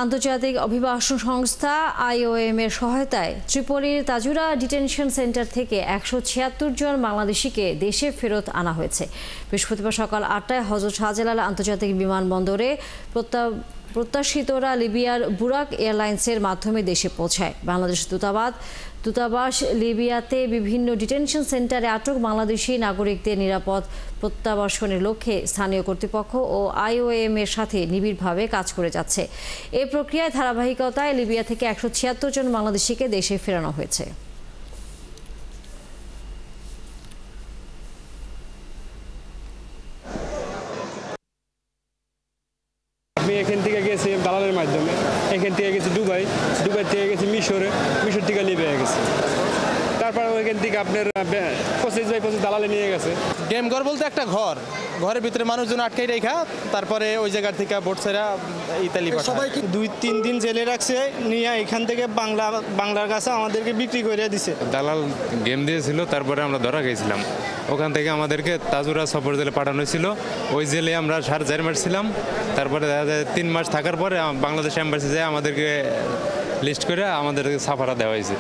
আন্তর্জাতিক অভিবাসন সংস্থা IOM এর সহায়তায় ত্রিপোলির তাজুরা ডিটেনশন সেন্টার থেকে 176 জন বাংলাদেশিকে দেশে ফেরত আনা হয়েছে। বৃহস্পতিবার সকাল 8টায় হযরত শাহজালাল আন্তর্জাতিক বিমানবন্দরে প্রত্যাশিতরা লিবিয়ার বুরাক এয়ারলাইন্সের মাধ্যমে দেশে পৌঁছায়। বাংলাদেশ দূতাবাস লিবিয়াতে বিভিন্ন ডিটেনশন সেন্টারে আটক বাংলাদেশি নাগরিকদের নিরাপদ প্রত্যাবাসনের লক্ষ্যে স্থানীয় কর্তৃপক্ষ ও IOM এর সাথে নিবিড়ভাবে কাজ করে যাচ্ছে। এই প্রক্রিয়ায় ধারাবাহিকতায় লিবিয়া থেকে 176 জন বাংলাদেশিকে দেশে ফেরানো হয়েছে। আমি এখান থেকে গেছি দালালের মাধ্যমে, এখান থেকে গেছি দুবাই থেকে গেছি মিশর থেকে লিবিয়া গেছি। তারপর ওইখান থেকে আপনার 25 দালালে নিয়ে গেছে। গেম ঘর বলতে একটা ঘরের ভিতরে মানুষজন আটকাই রেখা, তারপরে ওই জায়গার থেকে বোট ছেড়া ইতালি সবাইকে 2-3 দিন জেলে রাখছে, নিয়ে এখান থেকে বাংলার কাছে আমাদেরকে বিক্রি করে দিছে। দালাল গেম দিয়েছিল, তারপরে আমরা ধরা গেছিলাম। ওখান থেকে আমাদেরকে তাজুরা সফর জেলে পাঠানো ছিল। ওই জেলে আমরা 4.5 মাস ছিলাম। তারপরে 3 মাস থাকার পরে বাংলাদেশ এম্বাসি যায় আমাদেরকে লিস্ট করে আমাদেরকে সাফারা দেওয়া হয়েছে।